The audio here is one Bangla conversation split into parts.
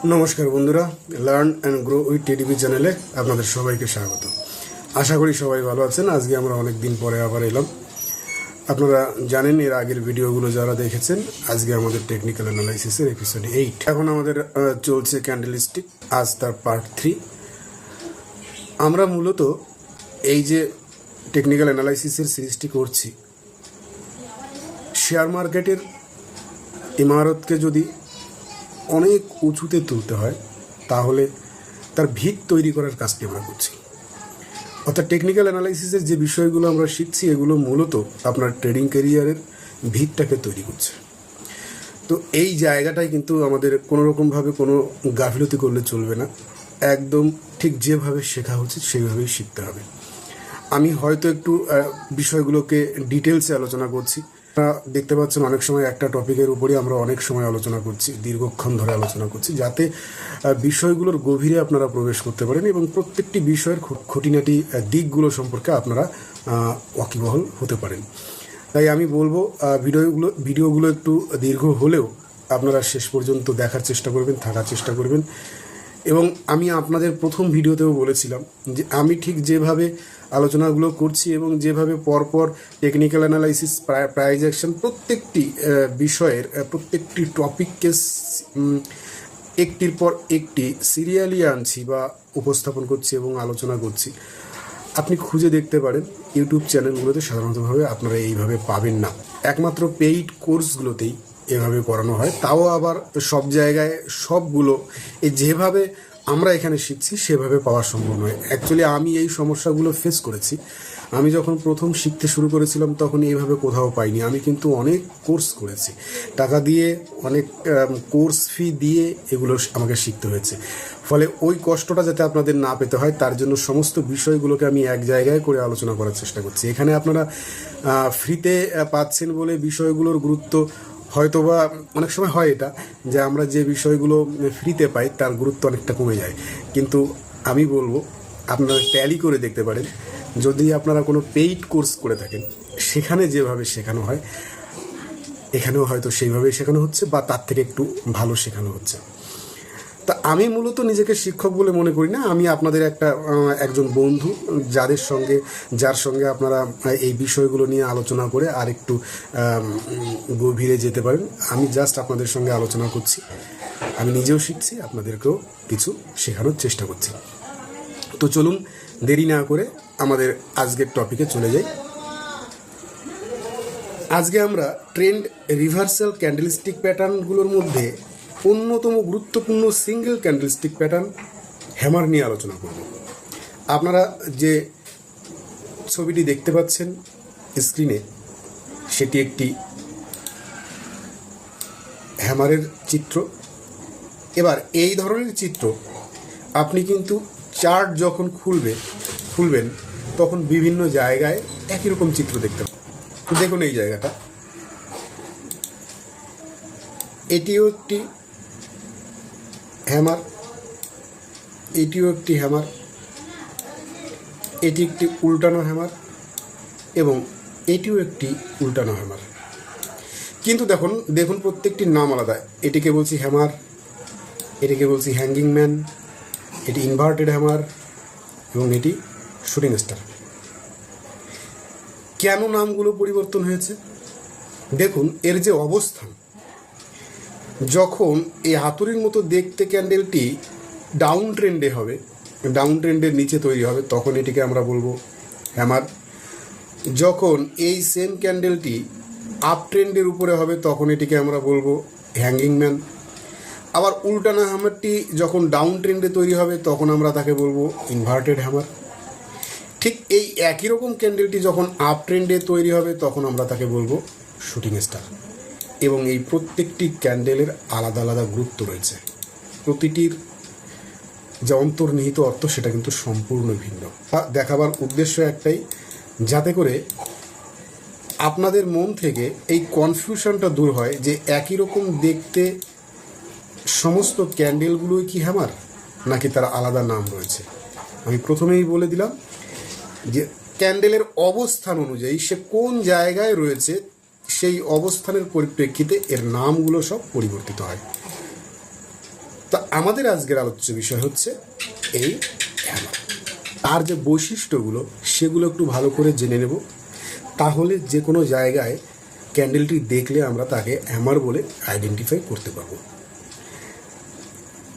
নমস্কার বন্ধুরা, learn and grow with TDP চ্যানেলে আপনাদের সবাইকে স্বাগত। আশা করি সবাই ভালো আছেন। আজকে আমরা অনেক দিন পরে আবার এলাম। আপনারা জানেন এর আগের ভিডিওগুলো যারা দেখেছেন, আজকে আমাদের টেকনিক্যাল অ্যানালাইসিসের এপিসোড 8। এখন আমাদের চলছে ক্যান্ডেলস্টিক, আজ তার পার্ট 3। আমরা মূলত এই যে টেকনিক্যাল অ্যানালাইসিসের সিরিজটি করছি, শেয়ার মার্কেটের ইমারতকে যদি অনেক উঁচুতে তুলতে হয় তাহলে তার ভিত তৈরি করার কাজটি আমরা করছি। অর্থাৎ টেকনিক্যাল অ্যানালাইসিসের যে বিষয়গুলো আমরা শিখছি, এগুলো মূলত আপনার ট্রেডিং ক্যারিয়ারের ভিতটাকে তৈরি করছে। তো এই জায়গাটায় কিন্তু আমাদের কোনোরকমভাবে কোনো গাফিলতি করলে চলবে না। একদম ঠিক যেভাবে শেখা উচিত সেইভাবেই শিখতে হবে। আমি হয়তো একটু বিষয়গুলোকে ডিটেলসে আলোচনা করছি। দেখতে পাচ্ছেন অনেক সময় একটা টপিকের উপরই আমরা অনেক সময় আলোচনা করছি, দীর্ঘক্ষণ ধরে আলোচনা করছি, যাতে বিষয়গুলোর গভীরে আপনারা প্রবেশ করতে পারেন এবং প্রত্যেকটি বিষয়ের খুঁটিনাটি দিকগুলো সম্পর্কে আপনারা ওয়াকিবহাল হতে পারেন। তাই আমি বলবো ভিডিওগুলো একটু দীর্ঘ হলেও আপনারা শেষ পর্যন্ত দেখার চেষ্টা করবেন, থাকার চেষ্টা করবেন। এবং আমি আপনাদের প্রথম ভিডিওতেও বলেছিলাম যে আমি ঠিক যেভাবে আলোচনাগুলো করছি এবং যেভাবে পরপর টেকনিক্যাল অ্যানালাইসিস, প্রাইস অ্যাকশন, প্রত্যেকটি বিষয়ের প্রত্যেকটি টপিককে একটির পর একটি সিরিয়ালি আনছি বা উপস্থাপন করছি এবং আলোচনা করছি, আপনি খুঁজে দেখতে পারেন। ইউটিউব চ্যানেলগুলোতে সাধারণতভাবে আপনারা এইভাবে পাবেন না। একমাত্র পেইড কোর্সগুলোতেই এভাবে করানো হয়, তাও আবার সব জায়গায় সবগুলো যেভাবে আমরা এখানে শিখছি সেভাবে পাওয়া সম্ভব নয়। অ্যাকচুয়ালি আমি এই সমস্যাগুলো ফেস করেছি। আমি যখন প্রথম শিখতে শুরু করেছিলাম তখন এইভাবে কোথাও পাইনি। আমি কিন্তু অনেক কোর্স করেছি, টাকা দিয়ে অনেক কোর্স ফি দিয়ে এগুলো আমাকে শিখতে হয়েছে। ফলে ওই কষ্টটা যাতে আপনাদের না পেতে হয় তার জন্য সমস্ত বিষয়গুলোকে আমি এক জায়গায় করে আলোচনা করার চেষ্টা করছি। এখানে আপনারা ফ্রিতে পাচ্ছেন বলে বিষয়গুলোর গুরুত্ব হয়তোবা অনেক সময় হয় এটা, যে আমরা যে বিষয়গুলো ফ্রিতে পাই তার গুরুত্ব অনেকটা কমে যায়। কিন্তু আমি বলবো আপনারা ট্যালি করে দেখতে পারেন, যদি আপনারা কোনো পেইড কোর্স করে থাকেন সেখানে যেভাবে শেখানো হয় এখানেও হয়তো সেইভাবেই শেখানো হচ্ছে বা তার থেকে একটু ভালো শেখানো হচ্ছে। তা আমি মূলত নিজেকে শিক্ষক বলে মনে করি না। আমি আপনাদের একজন বন্ধু, যার সঙ্গে আপনারা এই বিষয়গুলো নিয়ে আলোচনা করে আর একটু গভীরে যেতে পারেন। আমি জাস্ট আপনাদের সঙ্গে আলোচনা করছি। আমি নিজেও শিখছি, আপনাদেরকেও কিছু শেখানোর চেষ্টা করছি। তো চলুন দেরি না করে আমাদের আজকের টপিকে চলে যাই। আজকে আমরা ট্রেন্ড রিভার্সাল ক্যান্ডেলস্টিক প্যাটার্নগুলোর মধ্যে অন্যতম গুরুত্বপূর্ণ সিঙ্গেল ক্যান্ডেলস্টিক প্যাটার্ন হ্যামার নিয়ে আলোচনা করব। আপনারা যে ছবিটি দেখতে পাচ্ছেন স্ক্রিনে, সেটি একটি হ্যামারের চিত্র। এবার এই ধরনের চিত্র আপনি কিন্তু চার্ট যখন খুলবেন তখন বিভিন্ন জায়গায় একই রকম চিত্র দেখতে পাবেন। দেখুন এই জায়গাটা, এটিও একটি হ্যামার, এটিও একটি হ্যামার, এটি একটি উল্টানো হ্যামার এবং এটিও একটি উল্টানো হ্যামার। কিন্তু দেখুন প্রত্যেকটির নাম আলাদা। এটিকে বলছি হ্যামার, এটিকে বলছি হ্যাঙ্গিং ম্যান, এটি ইনভার্টেড হ্যামার এবং এটি শুটিং স্টার। কেন নামগুলো পরিবর্তন হয়েছে? দেখুন এর যে অবস্থান, যখন এই হাতুড়ির মতো দেখতে ক্যান্ডেলটি ডাউন ট্রেন্ডে হবে, ডাউন ট্রেন্ডের নিচে তৈরি হবে, তখন এটিকে আমরা বলবো হ্যামার। যখন এই সেম ক্যান্ডেলটি আপ ট্রেন্ডের উপরে হবে তখন এটিকে আমরা বলবো হ্যাঙ্গিং ম্যান। আবার উল্টানো হ্যামারটি যখন ডাউন ট্রেন্ডে তৈরি হবে তখন আমরা তাকে বলবো ইনভার্টেড হ্যামার। ঠিক এই একই রকম ক্যান্ডেলটি যখন আপ ট্রেন্ডে তৈরি হবে তখন আমরা তাকে বলবো শুটিং স্টার। এবং এই প্রত্যেকটি ক্যান্ডেলের আলাদা আলাদা গুরুত্ব রয়েছে। প্রতিটির যে অন্তর্নিহিত অর্থ সেটা কিন্তু সম্পূর্ণ ভিন্ন। দেখাবার উদ্দেশ্য একটাই, যাতে করে আপনাদের মন থেকে এই কনফিউশনটা দূর হয় যে একই রকম দেখতে সমস্ত ক্যান্ডেলগুলোই কি হ্যামার নাকি তার আলাদা নাম রয়েছে। আমি প্রথমেই বলে দিলাম যে ক্যান্ডেলের অবস্থান অনুযায়ী সে কোন জায়গায় রয়েছে সেই অবস্থানের পরিপ্রেক্ষিতে এর নামগুলো সব পরিবর্তিত হয়। তো আমাদের আজকের আলোচ্য বিষয় হচ্ছে এই হ্যামার। তার যে বৈশিষ্ট্যগুলো সেগুলো একটু ভালো করে জেনে নেব, তাহলে যে কোনো জায়গায় ক্যান্ডেলটি দেখলে আমরা তাকে হ্যামার বলে আইডেন্টিফাই করতে পারবো।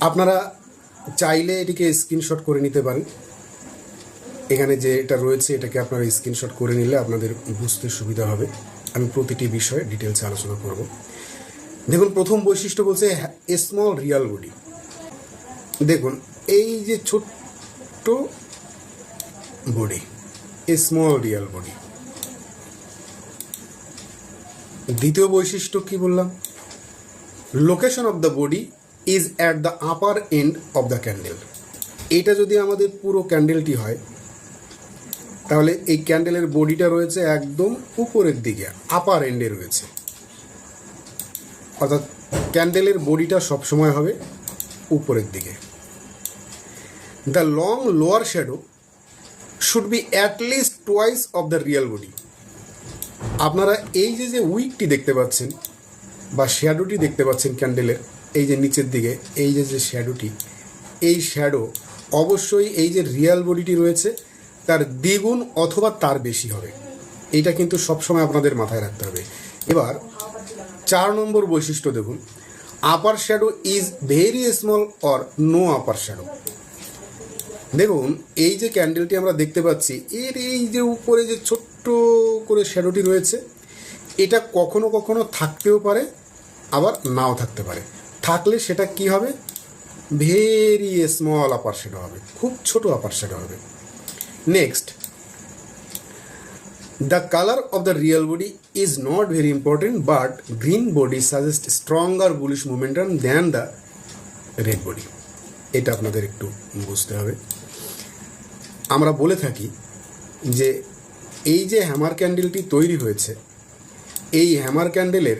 আপনারা চাইলে এটিকে স্ক্রিনশট করে নিতে পারেন। এখানে যে এটা রয়েছে এটাকে আপনারা স্ক্রিনশট করে নিলে আপনাদের বুঝতে সুবিধা হবে। আমি প্রতিটি বিষয়ে ডিটেলসে আলোচনা করব। দেখুন, প্রথম বৈশিষ্ট্য বলছে স্মল রিয়াল বডি। দেখুন, এই যে ছোট্ট বডি, স্মল রিয়াল বডি। দ্বিতীয় বৈশিষ্ট্য কি বললাম? Location of the body is at the upper end of the candle. এটা যদি আমাদের পুরো ক্যান্ডেলটি হয়, তাহলে এই ক্যান্ডেলের বডিটা রয়েছে একদম উপরের দিকে, আপার এন্ডে রয়েছে। অর্থাৎ ক্যান্ডেলের বডিটা সবসময় হবে উপরের দিকে। The long lower shadow should be at least twice of the real body. আপনারা এই যে উইকটি দেখতে পাচ্ছেন বা শ্যাডোটি দেখতে পাচ্ছেন ক্যান্ডেলের এই যে নিচের দিকে, এই যে শ্যাডোটি, এই শ্যাডো অবশ্যই এই যে রিয়েল বডিটি রয়েছে তার দ্বিগুণ অথবা তার বেশি হবে। এইটা কিন্তু সবসময় আপনাদের মাথায় রাখতে হবে। এবার 4 নম্বর বৈশিষ্ট্য দেখুন, upper shadow is very small or no upper shadow. দেখুন, এই যে ক্যান্ডেলটি আমরা দেখতে পাচ্ছি, এর এই যে উপরে যে ছোট্ট করে শ্যাডোটি রয়েছে, এটা কখনো কখনো থাকতেও পারে, আবার নাও থাকতে পারে। থাকলে সেটা কি হবে? ভেরি স্মল আপার শ্যাডো হবে, খুব ছোট আপার শ্যাডো হবে। Next, the color of the real body is not very important, but green body suggests stronger bullish momentum than the red body. এটা আপনাদের একটু বুঝতে হবে। আমরা বলে থাকি যে এই যে হ্যামার ক্যান্ডেলটি তৈরি হয়েছে, এই হ্যামার ক্যান্ডেলের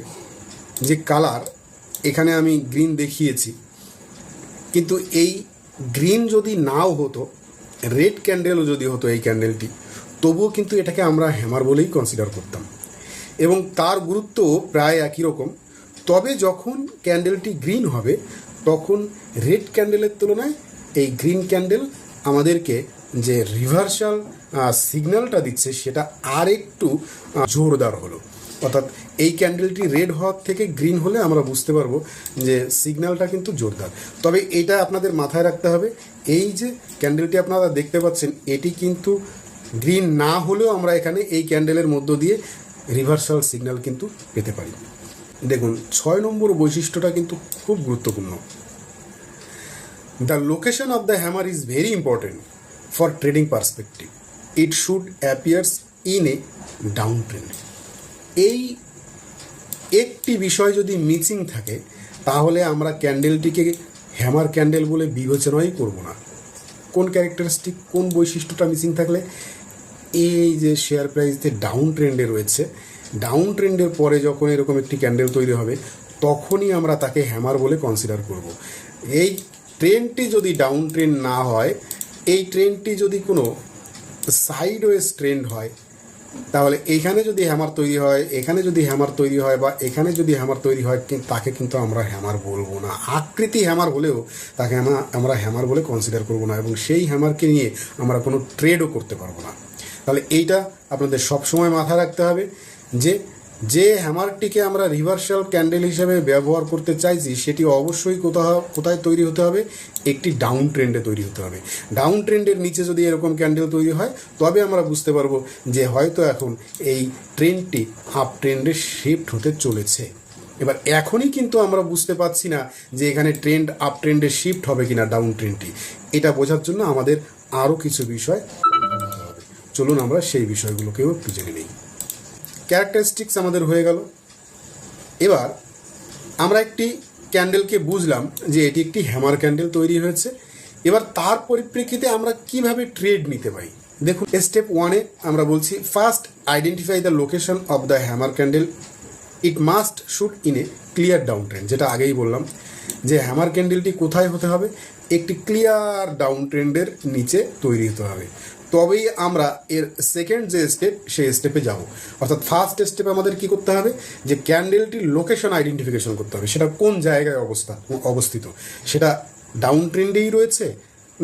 যে কালার, এখানে আমি গ্রিন দেখিয়েছি, কিন্তু এই গ্রিন যদি নাও হতো, রেড ক্যান্ডেলও যদি হতো এই ক্যান্ডেলটি, তবুও কিন্তু এটাকে আমরা হ্যামার বলেই কনসিডার করতাম এবং তার গুরুত্ব প্রায় একই রকম। তবে যখন ক্যান্ডেলটি গ্রিন হবে, তখন রেড ক্যান্ডেলের তুলনায় এই গ্রিন ক্যান্ডেল আমাদেরকে যে রিভার্সাল সিগন্যালটা দিচ্ছে সেটা আর একটু জোরদার হলো। অর্থাৎ এই ক্যান্ডেলটি রেড হওয়ার থেকে গ্রিন হলে আমরা বুঝতে পারবো যে সিগন্যালটা কিন্তু জোরদার। তবে এটা আপনাদের মাথায় রাখতে হবে, এই যে ক্যান্ডেলটি আপনারা দেখতে পাচ্ছেন এটি কিন্তু গ্রিন না হলেও আমরা এখানে এই ক্যান্ডেলের মধ্য দিয়ে রিভার্সাল সিগন্যাল কিন্তু পেতে পারি। দেখুন, 6 নম্বর বৈশিষ্ট্যটা কিন্তু খুব গুরুত্বপূর্ণ। The location of the hammer is very important for trading perspective. It should appears in a down trend. এই একটি বিষয় যদি মিসিং থাকে, তাহলে আমরা ক্যান্ডেলটিকে হ্যামার ক্যান্ডেল বলে বিবেচনাই করব না। কোন ক্যারেক্টারিস্টিক, কোন বৈশিষ্ট্যটা মিসিং থাকলে? এই যে শেয়ার প্রাইসতে ডাউন ট্রেন্ডে রয়েছে, ডাউন ট্রেন্ডের পরে যখন এরকম একটি ক্যান্ডেল তৈরি হবে, তখনই আমরা তাকে হ্যামার বলে কনসিডার করব। এই ট্রেন্ডটি যদি ডাউন ট্রেন্ড না হয়, এই ট্রেন্ডটি যদি কোনো সাইডওয়েজ ট্রেন্ড হয়, তাহলে এইখানে যদি হ্যামার তৈরি হয়, এখানে যদি হ্যামার তৈরি হয়, বা এখানে যদি হ্যামার তৈরি হয়, তাকে কিন্তু আমরা হ্যামার বলবো না। আকৃতি হ্যামার হলেও তাকে আমরা হ্যামার বলে কনসিডার করবো না, এবং সেই হ্যামারকে নিয়ে আমরা কোনো ট্রেডও করতে পারবো না। তাহলে এইটা আপনাদের সবসময় মাথায় রাখতে হবে যে হ্যামারটিকে আমরা রিভার্সাল ক্যান্ডেল হিসেবে ব্যবহার করতে চাইছি, সেটি অবশ্যই কোথায় তৈরি হতে হবে? একটি ডাউন ট্রেন্ডে তৈরি হতে হবে। ডাউন ট্রেন্ডের নিচে যদি এরকম ক্যান্ডেল তৈরি হয়, তবে আমরা বুঝতে পারবো যে হয়তো এখন এই ট্রেন্ডটি আপ ট্রেন্ডে শিফট হতে চলেছে। এবার এখনই কিন্তু আমরা বুঝতে পারছি না যে এখানে ট্রেন্ড আপ ট্রেন্ডে শিফট হবে কিনা ডাউন ট্রেন্ডটি। এটা বোঝার জন্য আমাদের আরও কিছু বিষয় জানতে হবে। চলুন আমরা সেই বিষয়গুলোকেও একটু জেনে নিই। ক্যারেক্টারিস্টিক্স আমাদের হয়ে গেল। এবার আমরা একটি ক্যান্ডেলকে বুঝলাম যে এটি একটি হ্যামার ক্যান্ডেল তৈরি হয়েছে। এবার তার পরিপ্রেক্ষিতে আমরা কিভাবে ট্রেড নিতে পারি? দেখুন, স্টেপ 1-এ আমরা বলছি, first identify the location of the hammer candle. It must should in a clear down trend. যেটা আগেই বললাম যে হ্যামার ক্যান্ডেলটি কোথায় হতে হবে? একটি ক্লিয়ার ডাউন ট্রেন্ডের নিচে তৈরি হতে হবে। তবেই আমরা এর সেকেন্ড যে স্টেপ সেই স্টেপে যাব। অর্থাৎ ফার্স্ট স্টেপে আমাদের কি করতে হবে, যে ক্যান্ডেলটির লোকেশন আইডেন্টিফিকেশন করতে হবে, সেটা কোন জায়গায় অবস্থিত, সেটা ডাউন ট্রেন্ডেই রয়েছে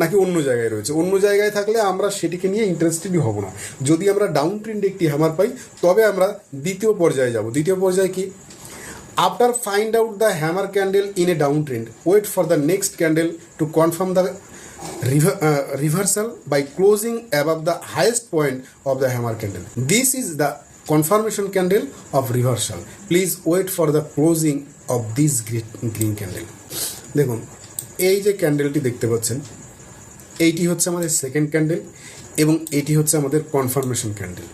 নাকি অন্য জায়গায় রয়েছে। অন্য জায়গায় থাকলে আমরা সেটিকে নিয়ে ইন্টারেস্টেডই হব না। যদি আমরা ডাউন ট্রেন্ডে একটি হ্যামার পাই তবে আমরা দ্বিতীয় পর্যায়ে যাব। দ্বিতীয় পর্যায়ে কি, after find out the hammer candle in a down trend, wait for the next candle to confirm দ্য reversal by closing above the highest point of the hammer candle. This is the confirmation candle of reversal. Please wait for the closing of this green candle. দেখুন, এই যে ক্যান্ডেলটি দেখতে পাচ্ছেন, এইটি হচ্ছে আমাদের সেকেন্ড ক্যান্ডেল এবং এটি হচ্ছে আমাদের কনফার্মেশন ক্যান্ডেল।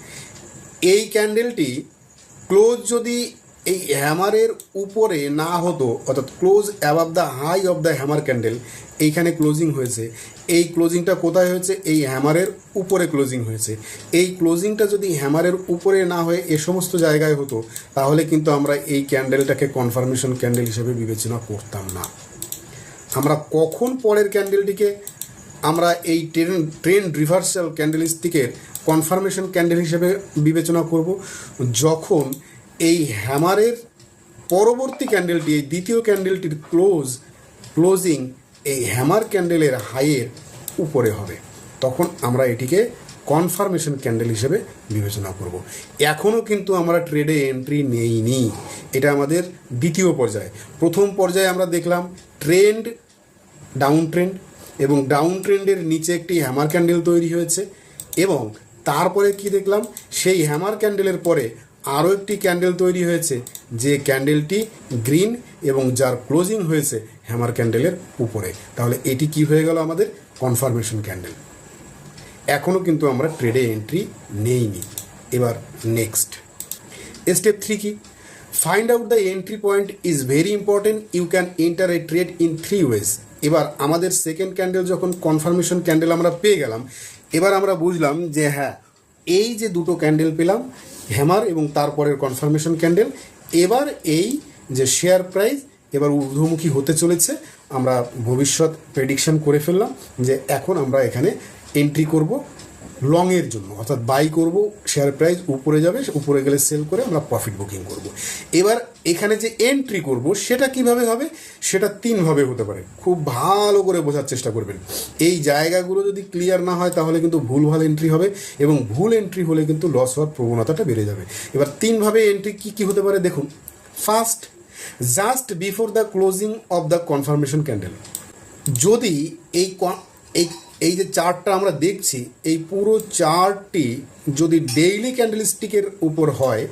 এই ক্যান্ডেলটি ক্লোজ যদি এই হ্যামারের উপরে না হতো, অর্থাৎ close above the high of the hammer candle, এইখানে ক্লোজিং হয়েছে। এই ক্লোজিংটা কোথায় হয়েছে, এই হ্যামারের উপরে ক্লোজিং হয়েছে। এই ক্লোজিংটা যদি হ্যামারের উপরে না হয়ে এ সমস্ত জায়গায় হতো তাহলে কিন্তু আমরা এই ক্যান্ডেলটাকে কনফার্মেশন ক্যান্ডেল হিসেবে বিবেচনা করতাম না। আমরা কখন পরের ক্যান্ডেলটিকে আমরা এই ট্রেন্ড রিভার্সাল ক্যান্ডেলস্টিকের কনফার্মেশন ক্যান্ডেল হিসেবে বিবেচনা করব, যখন এই হ্যামারের পরবর্তী ক্যান্ডেলটি, এই দ্বিতীয় ক্যান্ডেলটির ক্লোজিং এই হ্যামার ক্যান্ডেলের হাইয়ের উপরে হবে, তখন আমরা এটিকে কনফার্মেশন ক্যান্ডেল হিসেবে বিবেচনা করব। এখনও কিন্তু আমরা ট্রেডে এন্ট্রি নেইনি, এটা আমাদের দ্বিতীয় পর্যায়ে। প্রথম পর্যায়ে আমরা দেখলাম ট্রেন্ড, ডাউন ট্রেন্ড, এবং ডাউন ট্রেন্ডের নিচে একটি হ্যামার ক্যান্ডেল তৈরি হয়েছে, এবং তারপরে কি দেখলাম, সেই হ্যামার ক্যান্ডেলের পরে আরও একটি ক্যান্ডেল তৈরি হয়েছে, যে ক্যান্ডেলটি গ্রিন এবং যার ক্লোজিং হয়েছে হ্যামার ক্যান্ডেলের উপরে। তাহলে এটি কি হয়ে গেল, আমাদের কনফার্মেশন ক্যান্ডেল। এখনও কিন্তু আমরা ট্রেডে এন্ট্রি নেইনি। এবার নেক্সট স্টেপ 3 কি, find out the entry point is very important, you can enter a trade in 3 ways. এবার আমাদের সেকেন্ড ক্যান্ডেল যখন কনফার্মেশন ক্যান্ডেল আমরা পেয়ে গেলাম, এবার আমরা বুঝলাম যে হ্যাঁ, এই যে দুটো ক্যান্ডেল পেলাম, হ্যামার এবং তারপরের কনফার্মেশন ক্যান্ডেল, এবার এই যে শেয়ার প্রাইস এবার ঊর্ধ্বমুখী হতে চলেছে, আমরা ভবিষ্যৎ প্রেডিকশন করে ফেললাম যে এখন আমরা এখানে এন্ট্রি করব লংয়ের জন্য, অর্থাৎ বাই করব, শেয়ার প্রাইস উপরে যাবে, উপরে গেলে সেল করে আমরা প্রফিট বুকিং করব। এবার এখানে যে এন্ট্রি করব সেটা কিভাবে হবে, সেটা 3 ভাবে হতে পারে। খুব ভালো করে বোঝার চেষ্টা করবেন। এই জায়গাগুলো যদি ক্লিয়ার না হয় তাহলে কিন্তু ভুলভাল এন্ট্রি হবে, এবং ভুল এন্ট্রি হলে কিন্তু লস হওয়ার প্রবণতাটা বেড়ে যাবে। এবার 3 ভাবে এন্ট্রি কি হতে পারে দেখুন। First, just before the closing of the confirmation candle. যদি এই যে চার্টটা আমরা দেখছি, এই পুরো চার্টটি যদি ডেইলি ক্যান্ডেলস্টিকের উপর হয়,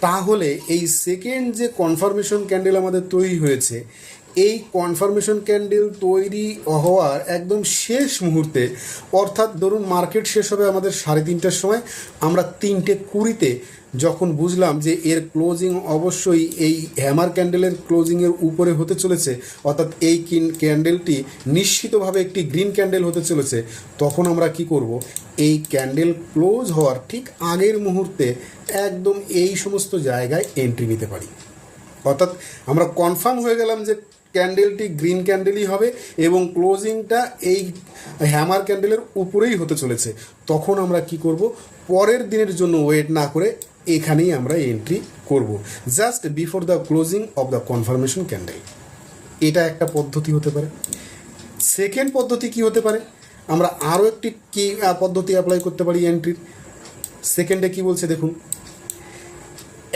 তাহলে এই সেকেন্ড যে কনফার্মেশন ক্যান্ডেল আমাদের তৈরি হয়েছে, এই কনফার্মেশন ক্যান্ডেল তৈরি হওয়ার একদম শেষ মুহূর্তে, অর্থাৎ ধরুন মার্কেট শেষ হবে আমাদের 3:30টার সময়, আমরা 3:20-তে যখন বুঝলাম যে এর ক্লোজিং অবশ্যই এই হ্যামার ক্যান্ডেলের ক্লোজিংয়ের উপরে হতে চলেছে, অর্থাৎ এই ক্যান্ডেলটি নিশ্চিতভাবে একটি গ্রিন ক্যান্ডেল হতে চলেছে, তখন আমরা কি করব, এই ক্যান্ডেল ক্লোজ হওয়ার ঠিক আগের মুহূর্তে একদম এই সমস্ত জায়গায় এন্ট্রি নিতে পারি। অর্থাৎ আমরা কনফার্ম হয়ে গেলাম যে ক্যান্ডেলটি গ্রিন ক্যান্ডেলই হবে এবং ক্লোজিংটা এই হ্যামার ক্যান্ডেলের উপরেই হতে চলেছে, তখন আমরা কি করব, পরের দিনের জন্য ওয়েট না করে এখানেই আমরা এন্ট্রি করব, just before the closing of the confirmation candle. এটা একটা পদ্ধতি হতে পারে। সেকেন্ড পদ্ধতি কি হতে পারে, আমরা আরও একটি কি পদ্ধতি অ্যাপ্লাই করতে পারি এন্ট্রির। সেকেন্ডে কি বলছে দেখুন,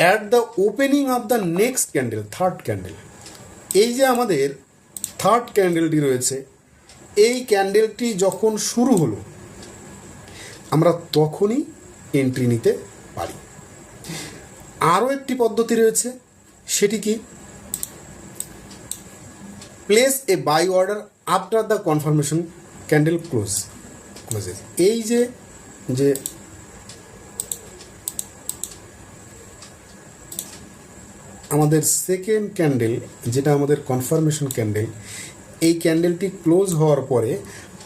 at the opening of the next candle, third candle. এই যে আমাদের থার্ড ক্যান্ডেলটি রয়েছে, এই ক্যান্ডেলটি যখন শুরু হলো আমরা তখনই এন্ট্রি নিতে পারি। আরও একটি পদ্ধতি রয়েছে, সেটি কি, place a buy order after the confirmation candle closes. এই যে আমাদের সেকেন্ড ক্যান্ডেল, যেটা আমাদের কনফার্মেশন ক্যান্ডেল, এই ক্যান্ডেলটি ক্লোজ হওয়ার পরে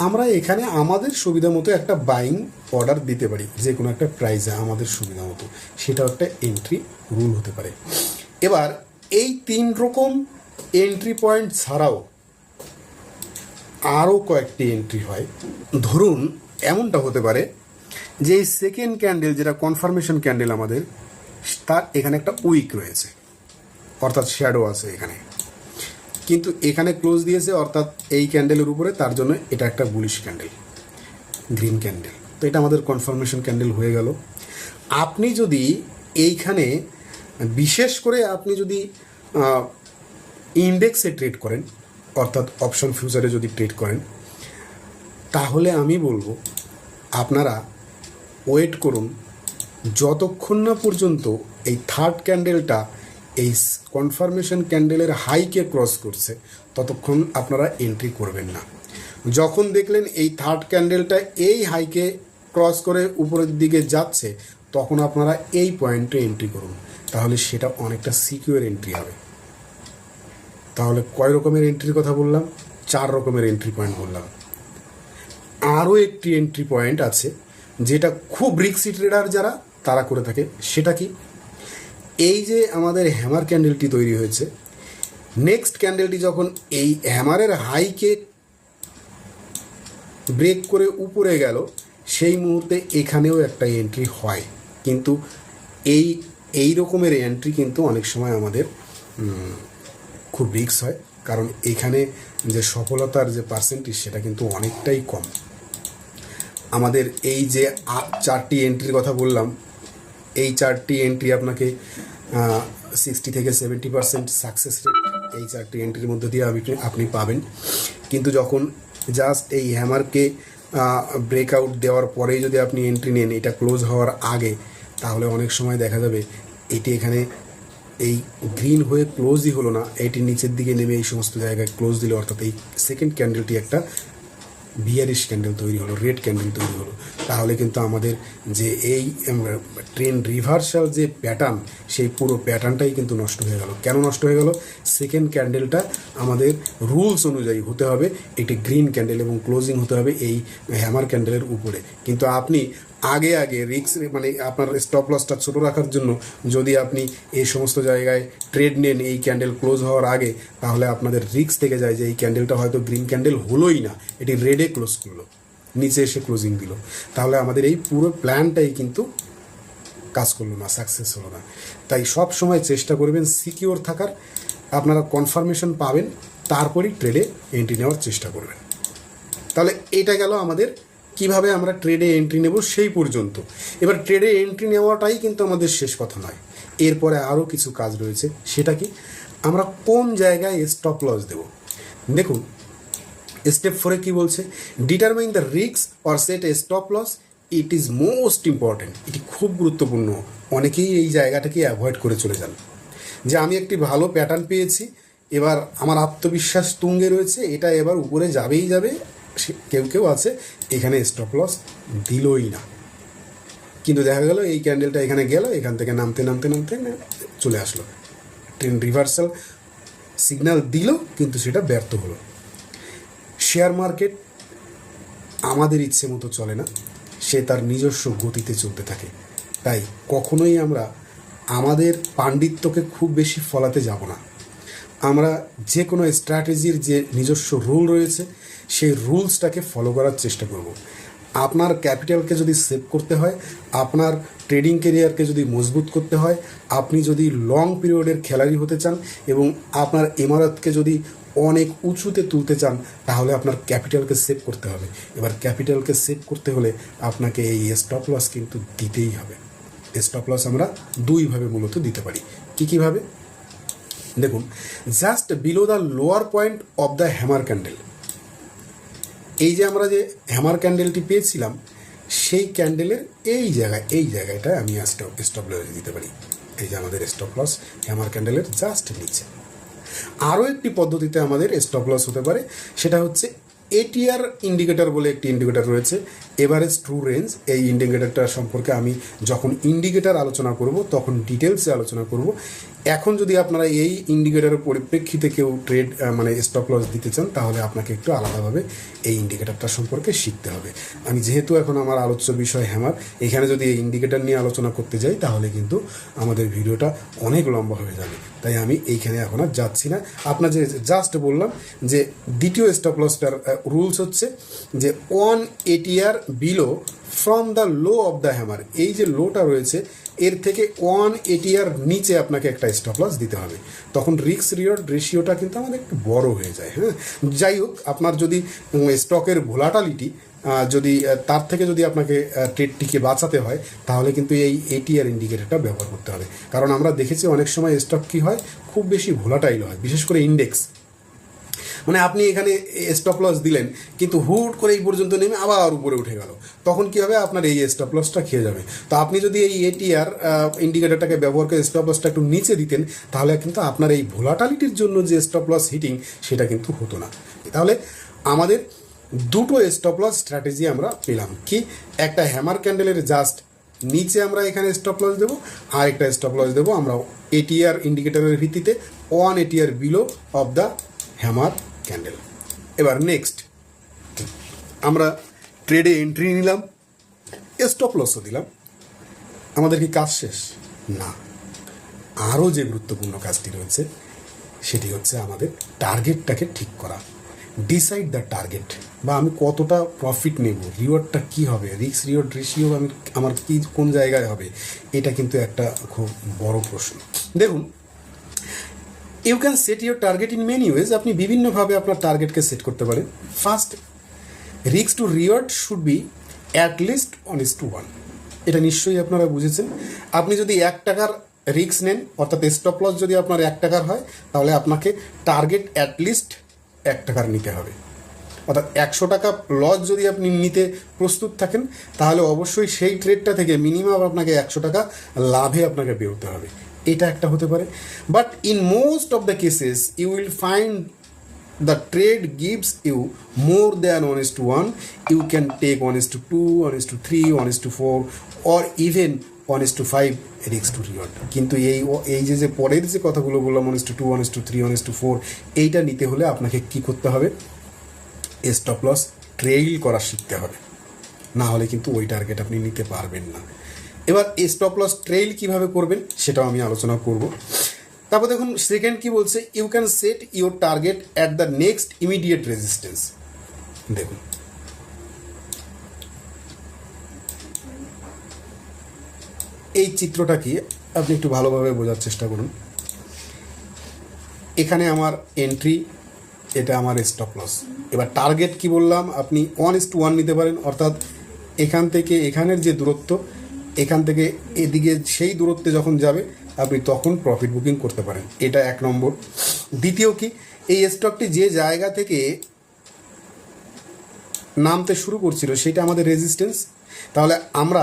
আমরা এখানে আমাদের সুবিধা মতো একটা বাইং অর্ডার দিতে পারি, যে কোনো একটা প্রাইসে আমাদের সুবিধা মতো, সেটাও একটা এন্ট্রি রুল হতে পারে। এবার এই 3 রকম এন্ট্রি পয়েন্ট ছাড়াও আরও কয়েকটি এন্ট্রি হয়। ধরুন এমনটা হতে পারে যে এই সেকেন্ড ক্যান্ডেল যেটা কনফার্মেশন ক্যান্ডেল আমাদের, তার এখানে একটা উইক রয়েছে, অর্থাৎ শ্যাডো আছে এখানে, কিন্তু এখানে ক্লোজ দিয়েছে অর্থাৎ এই ক্যান্ডেলের উপরে, তার জন্য এটা একটা বুলিশ ক্যান্ডেল, গ্রিন ক্যান্ডেল। তো এটা আমাদের কনফার্মেশন ক্যান্ডেল হয়ে গেল। আপনি যদি এইখানে বিশেষ করে আপনি যদি ইন্ডেক্সে ট্রেড করেন, অর্থাৎ অপশন ফিউচারে যদি ট্রেড করেন, তাহলে আমি বলবো আপনারা ওয়েট করুন যতক্ষণ না পর্যন্ত এই থার্ড ক্যান্ডেলটা এই কনফার্মেশন ক্যান্ডেলের হাইকে ক্রস করছে, ততক্ষণ আপনারা এন্ট্রি করবেন না। যখন দেখলেন এই থার্ড ক্যান্ডেলটা এই হাইকে ক্রস করে উপরের দিকে যাচ্ছে, তখন আপনারা এই পয়েন্টে এন্ট্রি করুন, তাহলে সেটা অনেকটা সিকিউর এন্ট্রি হবে। তাহলে কয় রকমের এন্ট্রির কথা বললাম? 4 রকমের এন্ট্রি পয়েন্ট বললাম। আরও একটি এন্ট্রি পয়েন্ট আছে যেটা খুব রিস্কি ট্রেডার যারা তারা করে থাকে। সেটা কি? এই যে আমাদের হ্যামার ক্যান্ডেলটি তৈরি হয়েছে, নেক্সট ক্যান্ডেলটি যখন এই হ্যামারের হাইকে ব্রেক করে উপরে গেল, সেই মুহূর্তে এখানেও একটা এন্ট্রি হয়। কিন্তু এই রকমের এন্ট্রি কিন্তু অনেক সময় আমাদের খুব রিস্ক হয়, কারণ এখানে যে সফলতার যে পার্সেন্টেজ সেটা কিন্তু অনেকটাই কম। আমাদের এই যে 4টি এন্ট্রির কথা বললাম, এই 4টি এন্ট্রি আপনাকে 60 থেকে 70% সাকসেস রেট এই 4টি এন্ট্রির মধ্যে দিয়ে আপনি পাবেন। কিন্তু যখন জাস্ট এই হ্যামারকে ব্রেকআউট দেওয়ার পরেই যদি আপনি এন্ট্রি নেন, এটা ক্লোজ হওয়ার আগে, তাহলে অনেক সময় দেখা যাবে এটি এখানে এই গ্রিন হয়ে ক্লোজই হলো না, এটি নিচের দিকে নেমে এই সমস্ত জায়গায় ক্লোজ দিল, অর্থাৎ এই সেকেন্ড ক্যান্ডেলটি একটা বিয়ারিশ ক্যান্ডেল তৈরি হলো, রেড ক্যান্ডেল তৈরি হলো। তাহলে কিন্তু আমাদের যে এই ট্রেন্ড রিভার্সাল যে প্যাটার্ন, সেই পুরো প্যাটার্নটাই কিন্তু নষ্ট হয়ে গেল। কেন নষ্ট হয়ে গেল? সেকেন্ড ক্যান্ডেলটা আমাদের রুলস অনুযায়ী হতে হবে একটি গ্রিন ক্যান্ডেল এবং ক্লোজিং হতে হবে এই হ্যামার ক্যান্ডেলের উপরে। কিন্তু আপনি আগে রিস্ক মানে আপনার স্টপ লসটা ছোটো রাখার জন্য যদি আপনি এই সমস্ত জায়গায় ট্রেড নেন এই ক্যান্ডেল ক্লোজ হওয়ার আগে, তাহলে আপনাদের রিস্ক থেকে যায় যে এই ক্যান্ডেলটা হয়তো গ্রিন ক্যান্ডেল হলোই না, এটি রেডে ক্লোজ করলো, নিচে এসে ক্লোজিং দিল, তাহলে আমাদের এই পুরো প্ল্যানটাই কিন্তু কাজ করলো না, সাকসেস হলো না। তাই সব সময় চেষ্টা করবেন সিকিওর থাকার, আপনারা কনফার্মেশন পাবেন, তারপরই ট্রেডে এন্ট্রি নেওয়ার চেষ্টা করবেন। তাহলে এটা গেল আমাদের কিভাবে আমরা ট্রেডে এন্ট্রি নেব সেই পর্যন্ত। এবার ট্রেডে এন্ট্রি নেওয়াটাই কিন্তু আমাদের শেষ কথা নয়, এরপরে আরও কিছু কাজ রয়েছে। সেটা কি? আমরা কোন জায়গায় স্টপ লস দেব। দেখুন স্টেপ 4 কি বলছে? Determine the risk or set a stop loss, it is most important. এটি খুব গুরুত্বপূর্ণ। অনেকেই এই জায়গাটাকে অ্যাভয়েড করে চলে যান, যে আমি একটি ভালো প্যাটার্ন পেয়েছি, এবার আমার আত্মবিশ্বাস তুঙ্গে রয়েছে, এটা এবার উপরে যাবেই যাবে। কেউ আছে এখানে স্টপ লস দিলই না, কিন্তু দেখা গেল এই ক্যান্ডেলটা এখানে গেল, এখান থেকে নামতে চলে আসলো, ট্রেন্ড রিভার্সাল সিগন্যাল দিল, কিন্তু সেটা ব্যর্থ হলো। শেয়ার মার্কেট আমাদের ইচ্ছে মতো চলে না, সে তার নিজস্ব গতিতে চলতে থাকে। তাই কখনোই আমরা আমাদের পাণ্ডিত্যকে খুব বেশি ফলাতে যাব না। আমরা যে কোনো স্ট্র্যাটেজির যে নিজস্ব রুল রয়েছে, সেই রুলসটাকে ফলো করার চেষ্টা করব। আপনার ক্যাপিটালকে যদি সেভ করতে হয়, আপনার ট্রেডিং কেরিয়ারকে যদি মজবুত করতে হয়, আপনি যদি লং পিরিয়ডের খেলাড়ি হতে চান এবং আপনার ইমারতকে যদি অনেক উঁচুতে তুলতে চান, তাহলে আপনার ক্যাপিটালকে সেভ করতে হবে। এবার ক্যাপিটালকে সেভ করতে হলে আপনাকে এই স্টপ লস কিন্তু দিতেই হবে। স্টপ লস আমরা দুইভাবে মূলত দিতে পারি। কীভাবে? দেখুন, just below the lower point of the hammer candle, এই যে আমরা যে হ্যামার ক্যান্ডেলটি পেয়েছিলাম, সেই ক্যান্ডেলের এই জায়গাটায় আমি স্টপ লস দিতে পারি। এই যে আমাদের স্টপ লস হ্যামার ক্যান্ডেলের জাস্ট নিচে। আরও একটি পদ্ধতিতে আমাদের স্টপ লস হতে পারে, সেটা হচ্ছে এটিআর ইন্ডিকেটর বলে একটি ইন্ডিকেটর রয়েছে, এভারেজ ট্রু রেঞ্জ। এই ইন্ডিকেটরটা সম্পর্কে আমি যখন ইন্ডিকেটর আলোচনা করব তখন ডিটেলসে আলোচনা করব। এখন যদি আপনারা এই ইন্ডিকেটরের পরিপ্রেক্ষিতে কেউ ট্রেড মানে স্টপ লস দিতে চান, তাহলে আপনাকে একটু আলাদাভাবে এই ইন্ডিকেটরটা সম্পর্কে শিখতে হবে। আমি যেহেতু এখন আমার আলোচ্য বিষয় হ্যামার, এখানে যদি এই ইন্ডিকেটর নিয়ে আলোচনা করতে যাই তাহলে কিন্তু আমাদের ভিডিওটা অনেক লম্বা হয়ে যাবে। তাই আমি এইখানে এখন আর যাচ্ছি না। আপনার যে জাস্ট বললাম যে দ্বিতীয় স্টপ লসটার রুলস হচ্ছে যে 1 ATR below from the low of the hammer, এই যে লোটা রয়েছে এর থেকে 1 ATR নিচে আপনাকে একটা স্টপ লস দিতে হবে। তখন রিস্ক রিওয়ার্ড রেশিওটা কিন্তু আমাদের একটু বড় হয়ে যায়। হ্যাঁ, যাই হোক, আপনার যদি স্টকের ভোলাটালিটি যদি তার থেকে যদি আপনাকে ট্রেডটিকে বাঁচাতে হয় তাহলে কিন্তু এই ATR ইন্ডিকেটরটা ব্যবহার করতে হবে। কারণ আমরা দেখেছি অনেক সময় স্টক কী হয়, খুব বেশি ভোলাটাইল হয়, বিশেষ করে ইন্ডেক্স। মানে আপনি এখানে স্টপ লস দিলেন কিন্তু হুট করে এই পর্যন্ত নেমে আবার উপরে উঠে গেল, তখন কী হবে, আপনার এই স্টপ লসটা খেয়ে যাবে। তো আপনি যদি এই ATR ইন্ডিকেটরটাকে ব্যবহার করে স্টপ লসটা একটু নিচে দিতেন তাহলে কিন্তু আপনার এই ভোলাটালিটির জন্য যে স্টপ লস হিটিং সেটা কিন্তু হতো না। তাহলে আমাদের দুটো স্টপ লস স্ট্র্যাটেজি আমরা পেলাম, কি একটা হ্যামার ক্যান্ডেলের জাস্ট নিচে আমরা এখানে স্টপ লস দেবো, আর একটা স্টপ লস দেবো আমরা ATR ইন্ডিকেটরের ভিত্তিতে 1 ATR below of the hammer candle. এবার নেক্সট আমরা ট্রেডে এন্ট্রি নিলাম, স্টপ লসও দিলাম, আমাদের কি কাজ শেষ? না, আরও যে গুরুত্বপূর্ণ কাজটি রয়েছে সেটি হচ্ছে আমাদের টার্গেটটাকে ঠিক করা। ডিসাইড দ্য টার্গেট, বা আমি কতটা প্রফিট নেব, রিওয়ার্ডটা কী হবে, রিস্ক রিওয়ার্ড রেশিও আমি আমার কি কোন জায়গায় হবে, এটা কিন্তু একটা খুব বড় প্রশ্ন। দেখুন, you can set your target in many ways. আপনি বিভিন্নভাবে আপনার টার্গেটকে সেট করতে পারেন। First, risk to reward should be at least 1:1। এটা নিশ্চয়ই আপনারা বুঝেছেন। আপনি যদি 1 টাকার রিস্ক নেন, অর্থাৎ স্টপ লস যদি আপনার 1 টাকার হয়, তাহলে আপনাকে টার্গেট অ্যাটলিস্ট 1 টাকার নিতে হবে। অর্থাৎ 100 টাকা লস যদি আপনি নিতে প্রস্তুত থাকেন তাহলে অবশ্যই সেই ট্রেডটা থেকে মিনিমাম আপনাকে 100 টাকা লাভে আপনাকে বেরোতে হবে। এটা একটা হতে পারে। But in most of the cases you will find the trade gives you more than 1:1। You can take 1:2, 1:3, 1:4 or even 1:5 risk to reward. কিন্তু এই যে পরের যে কথাগুলো বললাম 1:2, 1:3, 1:4, এইটা নিতে হলে আপনাকে কি করতে হবে, স্টপ লস ট্রেইল করা শিখতে হবে, না হলে কিন্তু ওই টার্গেট আপনি নিতে পারবেন না। এবার স্টপ লস ট্রেইল কীভাবে করবেন সেটাও আমি আলোচনা করব। তারপর দেখুন সেকেন্ড কি বলছে, you can set your target at the next immediate resistance. দেখুন, এই চিত্রটা কি আপনি একটু ভালোভাবে বোঝার চেষ্টা করুন। এখানে আমার এন্ট্রি, এটা আমার স্টপ লস। এবার টার্গেট কি বললাম, আপনি 1:1 নিতে পারেন, অর্থাৎ এখান থেকে এখানের যে দূরত্ব, এখান থেকে এদিকে সেই দূরত্বে যখন যাবে আপনি তখন প্রফিট বুকিং করতে পারেন। এটা 1 নম্বর। দ্বিতীয় কি, এই স্টকটি যে জায়গা থেকে নামতে শুরু করছিল সেটা আমাদের রেজিস্ট্যান্স, তাহলে আমরা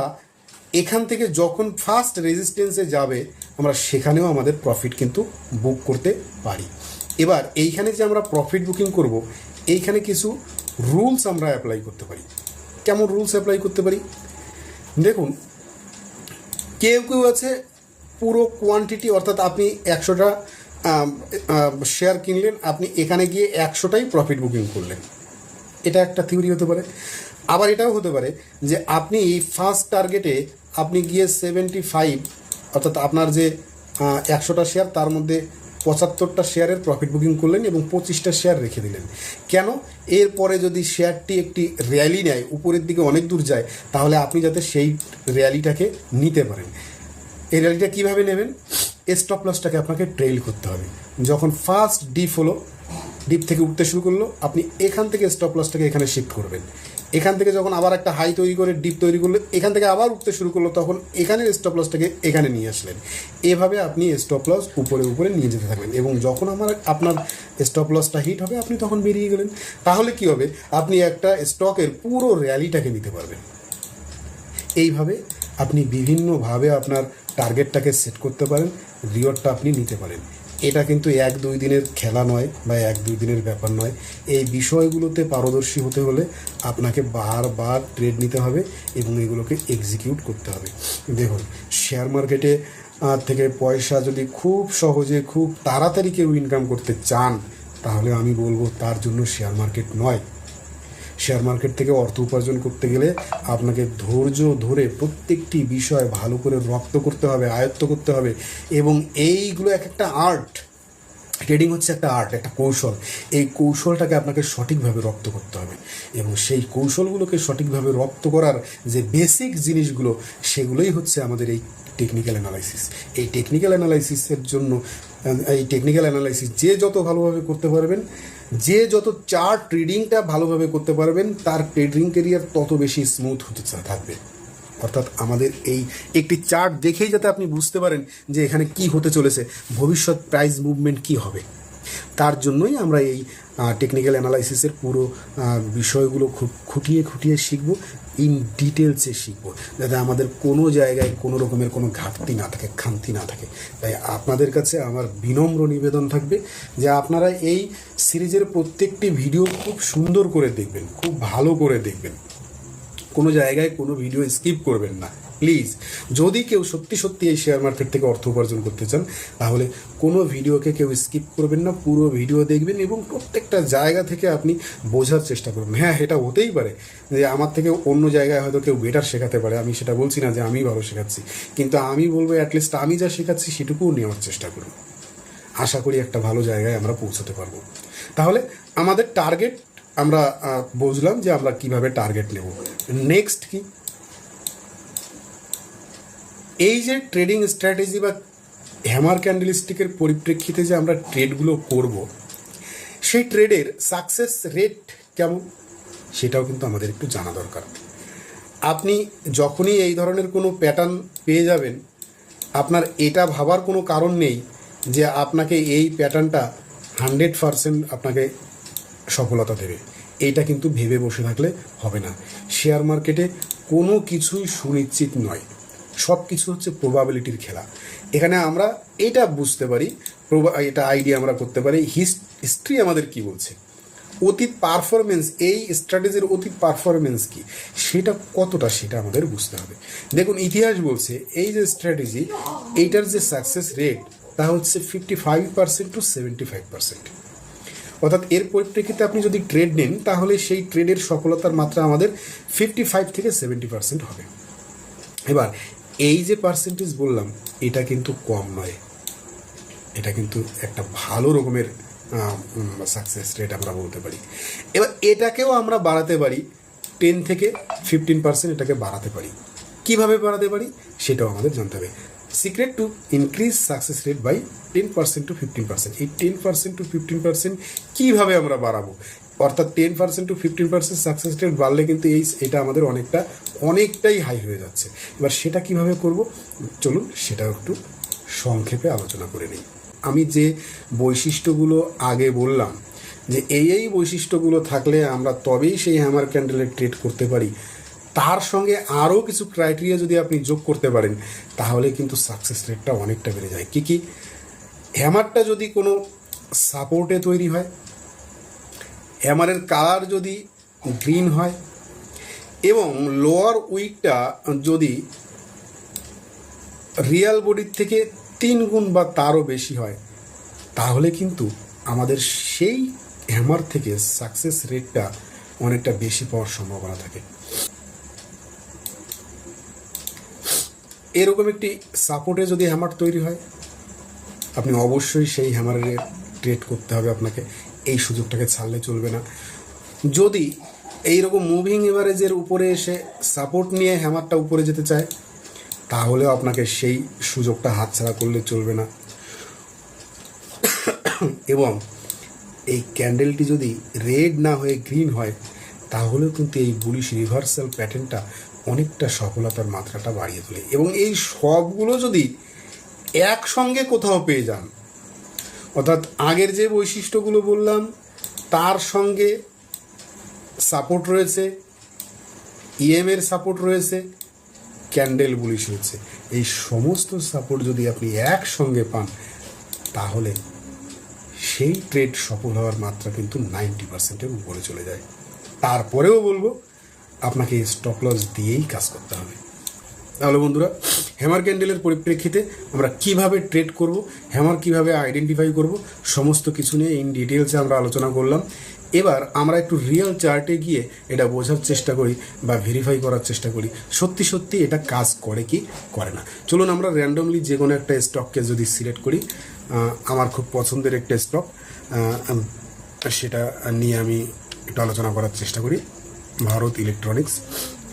এখান থেকে যখন ফার্স্ট রেজিস্ট্যান্সে যাবে আমরা সেখানেও আমাদের প্রফিট কিন্তু বুক করতে পারি। এবার এইখানে যে আমরা প্রফিট বুকিং করব, এইখানে কিছু রুলস আমরা অ্যাপ্লাই করতে পারি। কেমন রুলস অ্যাপ্লাই করতে পারি? দেখুন, কেউ কেউ আছে পুরো কোয়ান্টিটি, অর্থাৎ আপনি 100টা শেয়ার কিনলেন, আপনি এখানে গিয়ে 100টাই প্রফিট বুকিং করলেন, এটা একটা থিওরি হতে পারে। আবার এটাও হতে পারে যে আপনি ফার্স্ট টার্গেটে আপনি গিয়ে 75, অর্থাৎ আপনার যে 100টা শেয়ার তার মধ্যে 75টা শেয়ারের প্রফিট বুকিং করলেন এবং 25টা শেয়ার রেখে দিলেন। কেন? এরপরে যদি শেয়ারটি একটি র্যালি নেয়, উপরের দিকে অনেক দূর যায়, তাহলে আপনি যাতে সেই র্যালিটাকে নিতে পারেন। এই র্যালিটা কীভাবে নেবেন? স্টপ লসটাকে আপনাকে ট্রেইল করতে হবে। যখন ফার্স্ট ডিপ হলো, ডিপ থেকে উঠতে শুরু করলো, আপনি এখান থেকে স্টপ লসটাকে এখানে শিফট করবেন। এখান থেকে যখন আবার একটা হাই তৈরি করে ডিপ তৈরি করলো, এখান থেকে আবার উঠতে শুরু করলো, তখন এখানের স্টপ লসটাকে এখানে নিয়ে আসলেন। এভাবে আপনি স্টপ লস উপরে উপরে নিয়ে যেতে থাকবেন এবং যখন আপনার স্টপ লসটা হিট হবে আপনি তখন বেরিয়ে গেলেন। তাহলে কি হবে, আপনি একটা স্টকের পুরো র্যালিটাকে নিতে পারবেন। এইভাবে আপনি বিভিন্নভাবে আপনার টার্গেটটাকে সেট করতে পারেন, রিওয়ার্ডটা আপনি নিতে পারেন। এটা কিন্তু 1-2 দিনের খেলা নয় বা 1-2 দিনের ব্যাপার নয়। এই বিষয়গুলোতে পারদর্শী হতে হলে আপনাকে বারবার ট্রেড নিতে হবে এবং এগুলোকে এক্সিকিউট করতে হবে। দেখুন, শেয়ার মার্কেটে থেকে পয়সা যদি খুব সহজে খুব তাড়াতাড়ি কেউ ইনকাম করতে চান তাহলে আমি বলবো তার জন্য শেয়ার মার্কেট নয়। শেয়ার মার্কেট থেকে অর্থ উপার্জন করতে গেলে আপনাকে ধৈর্য ধরে প্রত্যেকটি বিষয় ভালো করে রপ্ত করতে হবে, আয়ত্ত করতে হবে, এবং এইগুলো এক একটা আর্ট। ট্রেডিং হচ্ছে একটা আর্ট, একটা কৌশল। এই কৌশলটাকে আপনাকে সঠিকভাবে রপ্ত করতে হবে, এবং সেই কৌশলগুলোকে সঠিকভাবে রপ্ত করার যে বেসিক জিনিসগুলো, সেগুলোই হচ্ছে আমাদের এই টেকনিক্যাল অ্যানালাইসিস। এই টেকনিক্যাল অ্যানালাইসিসের জন্য, এই টেকনিক্যাল অ্যানালাইসিস যে যত ভালোভাবে করতে পারবেন, যে যত চার্ট ট্রেডিংটা ভালোভাবে করতে পারবেন, তার ট্রেডিং ক্যারিয়ার তত বেশি স্মুথ হতে থাকবে। অর্থাৎ আমাদের এই একটি চার্ট দেখেই যাতে আপনি বুঝতে পারেন যে এখানে কি হতে চলেছে, ভবিষ্যৎ প্রাইস মুভমেন্ট কি হবে, তার জন্যই আমরা এই টেকনিক্যাল অ্যানালাইসিসের পুরো বিষয়গুলো খুব খুঁটিয়ে খুঁটিয়ে শিখব, ইন ডিটেলসে শিখব, যাতে আমাদের কোনো জায়গায় কোনো রকমের কোনো ঘাটতি না থাকে, খামতি না থাকে। তাই আপনাদের কাছে আমার বিনম্র নিবেদন থাকবে যে আপনারা এই সিরিজের প্রত্যেকটি ভিডিও খুব সুন্দর করে দেখবেন, খুব ভালো করে দেখবেন, কোনো জায়গায় কোনো ভিডিও স্কিপ করবেন না প্লিজ। যদি কেউ সত্যি সত্যি এই শেয়ার মার্কেট থেকে অর্থ উপার্জন করতে চান, তাহলে কোনো ভিডিওকে কেউ স্কিপ করবেন না, পুরো ভিডিও দেখবেন এবং প্রত্যেকটা জায়গা থেকে আপনি বোঝার চেষ্টা করবেন। হ্যাঁ, এটা হতেই পারে যে আমার থেকে অন্য জায়গায় হয়তো কেউ বেটার শেখাতে পারে, আমি সেটা বলছি না যে আমি ভালো শেখাচ্ছি, কিন্তু আমি বলবো অ্যাটলিস্ট আমি যা শেখাচ্ছি সেটুকুও নেওয়ার চেষ্টা করুন। আশা করি একটা ভালো জায়গায় আমরা পৌঁছতে পারবো। তাহলে আমাদের টার্গেট আমরা বুঝলাম যে আমরা কিভাবে টার্গেট নেব। নেক্সট কি, এই যে ট্রেডিং স্ট্র্যাটেজি বা হ্যামার ক্যান্ডেলস্টিকের পরিপ্রেক্ষিতে যে আমরা ট্রেডগুলো করব, সেই ট্রেডের সাকসেস রেট কেমন সেটাও কিন্তু আমাদের একটু জানা দরকার। আপনি যখনই এই ধরনের কোনো প্যাটার্ন পেয়ে যাবেন, আপনার এটা ভাবার কোনো কারণ নেই যে আপনাকে এই প্যাটার্নটা 100% আপনাকে সফলতা দেবে। এইটা কিন্তু ভেবে বসে থাকলে হবে না। শেয়ার মার্কেটে কোনো কিছুই সুনিশ্চিত নয়, সব কিছু হচ্ছে প্রবাবিলিটির খেলা। এখানে আমরা এটা বুঝতে পারি, এটা আইডিয়া আমরা করতে পারি হিস্ট্রি আমাদের কি বলছে, অতীত পারফরমেন্স, এই স্ট্র্যাটেজির অতীত পারফরমেন্স কি, সেটা কতটা, সেটা আমাদের বুঝতে হবে। দেখুন, ইতিহাস বলছে এই যে স্ট্র্যাটেজি, এইটার যে সাকসেস রেট তা হচ্ছে 55% to 75%। অর্থাৎ এর পরিপ্রেক্ষিতে আপনি যদি ট্রেড নেন, তাহলে সেই ট্রেডের সফলতার মাত্রা আমাদের 55 থেকে 70% হবে। এবার এই যে পার্সেন্টেজ বললাম, এটা কিন্তু কম নয়, এটা কিন্তু একটা ভালো রকমের সাকসেস রেট আমরা বলতে পারি। এবার এটাকেও আমরা বাড়াতে পারি, 10 থেকে 15% এটাকে বাড়াতে পারি। কিভাবে বাড়াতে পারি সেটাও আমাদের জানতে হবে। Secret to increase success rate by 10% to 15%। এই 10% to 15% কীভাবে আমরা বাড়াবো, অর্থাৎ 10% to 15% সাকসেস রেট বাড়লে কিন্তু এটা আমাদের অনেকটাই হাই হয়ে যাচ্ছে। এবার সেটা কিভাবে করব, চলুন সেটা একটু সংক্ষেপে আলোচনা করে নিই। আমি যে বৈশিষ্ট্যগুলো আগে বললাম যে এই বৈশিষ্ট্যগুলো থাকলে আমরা তবেই সেই হ্যামার ক্যান্ডেলে ট্রেড করতে পারি, তার সঙ্গে আরও কিছু ক্রাইটেরিয়া যদি আপনি যোগ করতে পারেন, তাহলে কিন্তু সাকসেস রেটটা অনেকটা বেড়ে যায়। কি হ্যামারটা যদি কোনো সাপোর্টে তৈরি হয়, হ্যামারের কালার যদি গ্রিন হয়, এবং লোয়ার উইকটা যদি রিয়াল বডির থেকে 3 গুণ বা তারও বেশি হয়, তাহলে কিন্তু আমাদের সেই হ্যামার থেকে সাকসেস রেটটা অনেকটা বেশি পাওয়ার সম্ভাবনা থাকে। এরকম একটি সাপোর্টে যদি হ্যামার তৈরি হয়, আপনি অবশ্যই সেই হ্যামারে ট্রেড করতে হবে আপনাকে, এই সুযোগটাকে ছাড়লে চলবে না। যদি এইরকম মুভিং এভারেজের উপরে এসে সাপোর্ট নিয়ে হ্যামারটা উপরে যেতে চায়, তাহলেও আপনাকে সেই সুযোগটা হাতছাড়া করলে চলবে না। এবং এই ক্যান্ডেলটি যদি রেড না হয়ে গ্রিন হয়, তাহলেও কিন্তু এই বুলিশ রিভার্সাল প্যাটার্নটা অনেকটা সফলতার মাত্রাটা বাড়িয়ে তোলে। এবং এই সবগুলো যদি একসঙ্গে কোথাও পেয়ে যান, অর্থাৎ আগের যে বৈশিষ্ট্যগুলো বললাম তার সঙ্গে সাপোর্ট রয়েছে, ইএমের সাপোর্ট রয়েছে, ক্যান্ডেল বুলিশ রয়েছে, এই সমস্ত সাপোর্ট যদি আপনি একসঙ্গে পান, তাহলে সেই ট্রেড সফল হওয়ার মাত্রা কিন্তু 90%-এর উপরে চলে যায়। তারপরেও বলবো আপনাকে স্টপ লস দিয়েই কাজ করতে হবে। তাহলে বন্ধুরা, হ্যামার ক্যান্ডেলের পরিপ্রেক্ষিতে আমরা কিভাবে ট্রেড করব, হ্যামার কিভাবে আইডেন্টিফাই করব, সমস্ত কিছু নিয়ে ইন ডিটেলসে আমরা আলোচনা করলাম। এবার আমরা একটু রিয়েল চার্টে গিয়ে এটা বোঝার চেষ্টা করি বা ভেরিফাই করার চেষ্টা করি সত্যি সত্যি এটা কাজ করে কি করে না। চলুন আমরা র্যান্ডমলি যে কোনো একটা স্টককে যদি সিলেক্ট করি, আমার খুব পছন্দের একটা স্টক, সেটা নিয়ে আমি একটু আলোচনা করার চেষ্টা করি, ভারত ইলেকট্রনিক্স।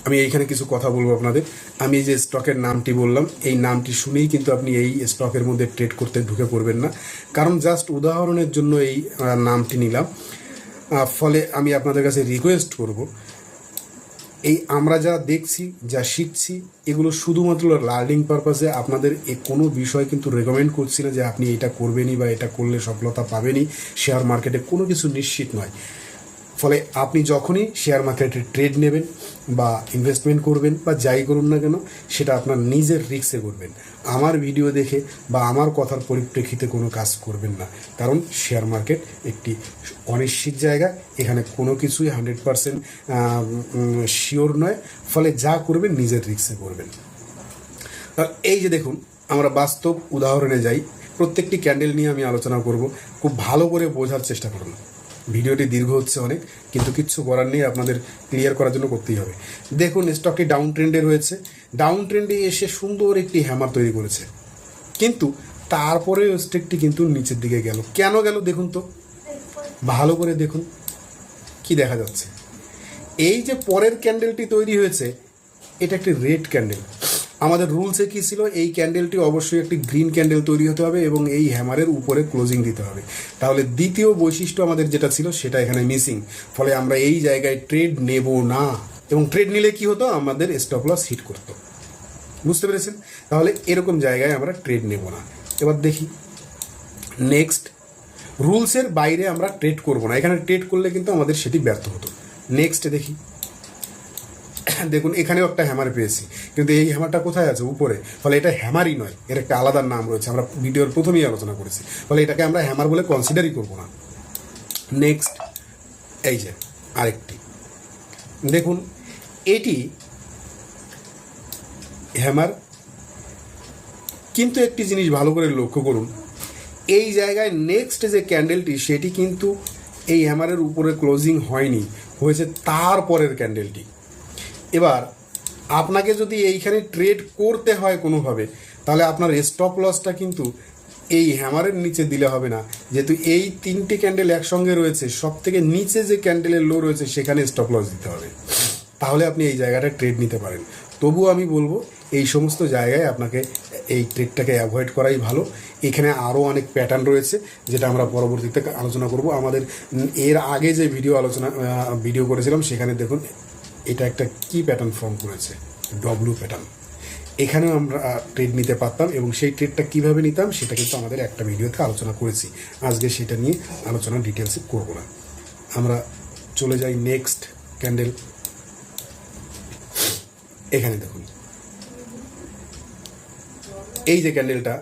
আমি এইখানে কিছু কথা বলবো আপনাদের। আমি যে স্টকের নামটি বললাম, এই নামটি শুনেই কিন্তু আপনি এই স্টকের মধ্যে ট্রেড করতে ঢুকে পড়বেন না, কারণ জাস্ট উদাহরণের জন্য এই নামটি নিলাম। ফলে আমি আপনাদের কাছে রিকোয়েস্ট করব, এই আমরা যা দেখছি, যা শিখছি, এগুলো শুধুমাত্র লার্নিং পারপাসে। আপনাদের কোনো বিষয় কিন্তু রেকমেন্ড করছি না যে আপনি এটা করবেনই বা এটা করলে সফলতা পাবেনই। শেয়ার মার্কেটে কোনো কিছু নিশ্চিত নয়। ফলে আপনি যখনই শেয়ার মার্কেটে ট্রেড নেবেন বা ইনভেস্টমেন্ট করবেন বা যাই করুন না কেন, সেটা আপনার নিজের রিস্কে করবেন। আমার ভিডিও দেখে বা আমার কথার পরিপ্রেক্ষিতে কোনো কাজ করবেন না, কারণ শেয়ার মার্কেট একটি অনিশ্চিত জায়গা। এখানে কোনো কিছুই 100% শিওর নয়। ফলে যা করবেন নিজের রিস্কে করবেন। এই যে দেখুন, আমরা বাস্তব উদাহরণে যাই। প্রত্যেকটি ক্যান্ডেল নিয়ে আমি আলোচনা করব, খুব ভালো করে বোঝার চেষ্টা করুন। ভিডিওটি দীর্ঘ হচ্ছে অনেক, কিন্তু কিচ্ছু করার নেই, আপনাদের ক্লিয়ার করার জন্য করতেই হবে। দেখুন, স্টকটি ডাউন ট্রেন্ডে রয়েছে। ডাউন ট্রেন্ডে এসে সুন্দর একটি হ্যামার তৈরি করেছে, কিন্তু তারপরে স্টকটি কিন্তু নিচের দিকে গেল। কেন গেল দেখুন তো, ভালো করে দেখুন কি দেখা যাচ্ছে। এই যে পরের ক্যান্ডেলটি তৈরি হয়েছে, এটা একটি রেড ক্যান্ডেল। আমাদের রুলসে কী ছিল, এই ক্যান্ডেলটি অবশ্যই একটি গ্রিন ক্যান্ডেল তৈরি হতে হবে এবং এই হ্যামারের উপরে ক্লোজিং দিতে হবে। তাহলে দ্বিতীয় বৈশিষ্ট্য আমাদের যেটা ছিল সেটা এখানে মিসিং। ফলে আমরা এই জায়গায় ট্রেড নেব না, এবং ট্রেড নিলে কি হতো, আমাদের স্টপ লস হিট করতো। বুঝতে পেরেছেন? তাহলে এরকম জায়গায় আমরা ট্রেড নেব না। এবার দেখি নেক্সট, রুলসের বাইরে আমরা ট্রেড করব না। এখানে ট্রেড করলে কিন্তু আমাদের সেটি ব্যর্থ হতো। নেক্সট দেখি, দেখুন এখানেও একটা হ্যামার পেয়েছি, কিন্তু এই হ্যামারটা কোথায় আছে, উপরে। ফলে এটা হ্যামারই নয়, এর একটা আলাদা নাম রয়েছে, আমরা ভিডিওর প্রথমেই আলোচনা করেছি। ফলে এটাকে আমরা হ্যামার বলে কনসিডারই করব না। নেক্সট, এই যে আরেকটি দেখুন, এটি হ্যামার, কিন্তু একটি জিনিস ভালো করে লক্ষ্য করুন, এই জায়গায় নেক্সট যে ক্যান্ডেলটি, সেটি কিন্তু এই হ্যামারের উপরে ক্লোজিং হয়নি, হয়েছে তারপরের ক্যান্ডেলটি। এবার আপনাকে যদি এইখানে ট্রেড করতে হয় কোনোভাবে, তাহলে আপনার স্টপ লসটা কিন্তু এই হ্যামারের নিচে দিলে হবে না, যেহেতু এই তিনটি ক্যান্ডেল একসঙ্গে রয়েছে। সব থেকে নিচে যে ক্যান্ডেলের লো রয়েছে সেখানে স্টপ লস দিতে হবে, তাহলে আপনি এই জায়গাটা ট্রেড নিতে পারেন। তবুও আমি বলবো, এই সমস্ত জায়গায় আপনাকে এই ট্রেডটাকে অ্যাভয়েড করাই ভালো। এখানে আরও অনেক প্যাটার্ন রয়েছে, যেটা আমরা পরবর্তীতে আলোচনা করব। আমাদের এর আগে যে ভিডিও করেছিলাম, সেখানে দেখুন এটা একটা কি প্যাটার্ন ফর্ম করেছে, ডব্লিউ প্যাটার্ন। এখানেও আমরা ট্রেড নিতে পারতাম, এবং সেই ট্রেডটা কীভাবে নিতাম সেটা কিন্তু আমাদের একটা ভিডিওতে আলোচনা করেছি। আজকে সেটা নিয়ে আলোচনা ডিটেলসে করব না। আমরা চলে যাই নেক্সট ক্যান্ডেল। এখানে দেখুন, এই যে ক্যান্ডেলটা,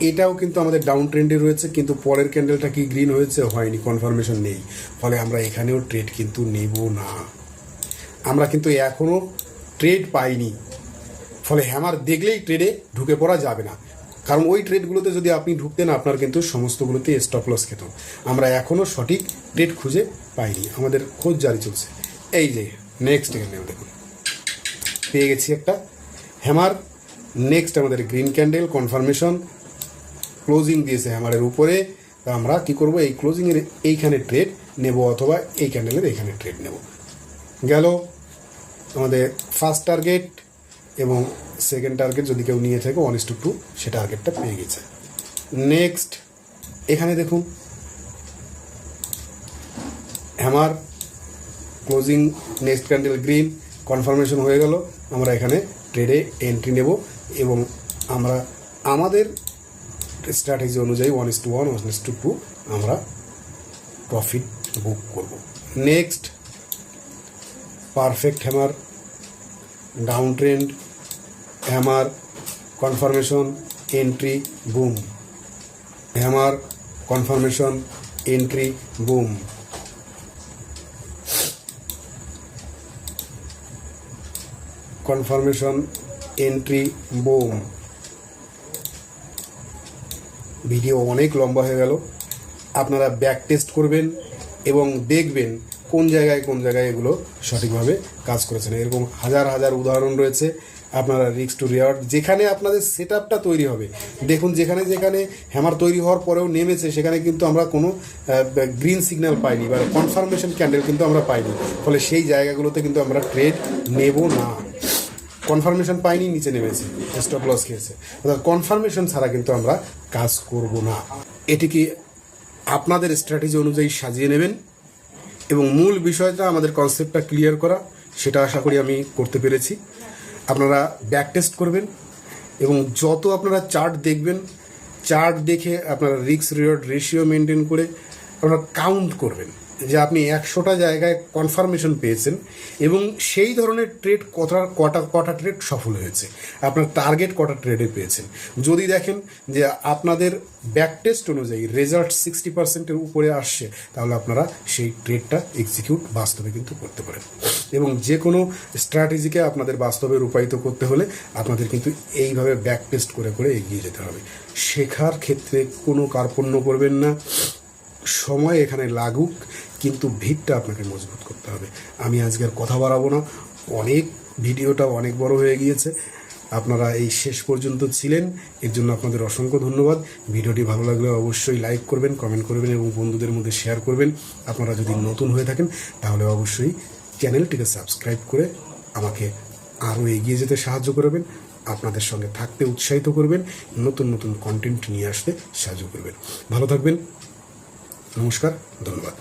এটাও কিন্তু আমাদের ডাউন ট্রেন্ডে রয়েছে, কিন্তু পরের ক্যান্ডেলটা কি গ্রিন হয়েছে, হয়নি, কনফার্মেশন নেই। ফলে আমরা এখানেও ট্রেড কিন্তু নেব না। আমরা কিন্তু এখনও ট্রেড পাইনি। ফলে হ্যামার দেখলেই ট্রেডে ঢুকে পড়া যাবে না, কারণ ওই ট্রেডগুলোতে যদি আপনি ঢুকতেন, আপনার কিন্তু সমস্তগুলোতে স্টপ লস খেত। আমরা এখনও সঠিক ট্রেড খুঁজে পাইনি, আমাদের খোঁজ জারি চলছে। এই যে নেক্সট ক্যান্ডেল দেখুন, পেয়ে গেছি একটা হ্যামার। নেক্সট আমাদের গ্রিন ক্যান্ডেল, কনফার্মেশন, ক্লোজিং দিয়েছে হ্যামারের উপরে। তা আমরা কী করব, এই ক্লোজিংয়ের এইখানে ট্রেড নেব, অথবা এই ক্যান্ডেলের এইখানে ট্রেড নেব। গেল আমাদের ফার্স্ট টার্গেট, এবং সেকেন্ড টার্গেট যদি কেউ নিয়ে থাকে 1:2, সে টার্গেটটা পেয়ে গেছে। নেক্সট এখানে দেখুন, hammer, closing, next candle green, confirmation হয়ে গেল। আমরা এখানে ট্রেডে এন্ট্রি নেব, এবং আমরা আমাদের স্ট্র্যাটেজি অনুযায়ী 1:1, 1:2 আমরা প্রফিট বুক করব। Next perfect hammer, down trend hammer, confirmation, entry, broom, hammer, confirmation, entry, broom. Confirmation, entry, broom. Video অনেক লম্বা হয়ে গেল, আপনারা ব্যাক টেস্ট করবেন এবং দেখবেন কোন জায়গায় এগুলো সঠিকভাবে কাজ করেছেন। এরকম হাজার হাজার উদাহরণ রয়েছে। আপনারা রিক্স টু রিওয়ার্ড যেখানে আপনাদের সেট আপটা তৈরি হবে, দেখুন যেখানে হ্যামার তৈরি হওয়ার পরেও নেমেছে সেখানে কিন্তু আমরা কোনো গ্রিন সিগন্যাল পাইনি বা কনফার্মেশন ক্যান্ডেল কিন্তু আমরা পাইনি। ফলে সেই জায়গাগুলোতে কিন্তু আমরা ট্রেড নেব না। কনফার্মেশন পাইনি, নিচে নেমেছে, স্টপ লস খেয়েছে, অর্থাৎ কনফার্মেশন ছাড়া কিন্তু আমরা কাজ করব না। এটিকে আপনাদের স্ট্র্যাটেজি অনুযায়ী সাজিয়ে নেবেন এবং মূল বিষয়টা আমাদের কনসেপ্টটা ক্লিয়ার করা, সেটা আশা করি আমি করতে পেরেছি। আপনারা ব্যাক টেস্ট করবেন এবং যত আপনারা চার্ট দেখবেন, চার্ট দেখে আপনারা রিস্ক রিওয়ার্ড রেশিও মেনটেন করে আপনারা কাউন্ট করবেন যে আপনি 100টা জায়গায় কনফার্মেশন পেয়েছেন এবং সেই ধরনের ট্রেড কটা ট্রেড সফল হয়েছে, আপনার টার্গেট কটা ট্রেডে পেয়েছেন। যদি দেখেন যে আপনাদের ব্যাক টেস্ট অনুযায়ী রেজাল্ট 60%-এর উপরে আসছে, তাহলে আপনারা সেই ট্রেডটা এক্সিকিউট বাস্তবে কিন্তু করতে পারেন। এবং যে কোনো স্ট্র্যাটেজিকে আপনাদের বাস্তবে রূপায়িত করতে হলে আপনাদের কিন্তু এইভাবে ব্যাক টেস্ট করে করে এগিয়ে যেতে হবে। শেখার ক্ষেত্রে কোনো কার্পণ্য করবেন না, সময় এখানে লাগুক, কিন্তু ভিতটা আপনাকে মজবুত করতে হবে। আমি আজকে আর কথা বাড়াবো না, ভিডিওটা অনেক বড় হয়ে গিয়েছে। আপনারা এই শেষ পর্যন্ত ছিলেন, এর জন্য আপনাদের অসংখ্য ধন্যবাদ। ভিডিওটি ভালো লাগলে অবশ্যই লাইক করবেন, কমেন্ট করবেন এবং বন্ধুদের মধ্যে শেয়ার করবেন। আপনারা যদি নতুন হয়ে থাকেন তাহলে অবশ্যই চ্যানেলটিকে সাবস্ক্রাইব করে আমাকে আরও এগিয়ে যেতে সাহায্য করবেন, আপনাদের সঙ্গে থাকতে উৎসাহিত করবেন, নতুন নতুন কন্টেন্ট নিয়ে আসতে সাহায্য করবেন। ভালো থাকবেন। নমস্কার, ধন্যবাদ।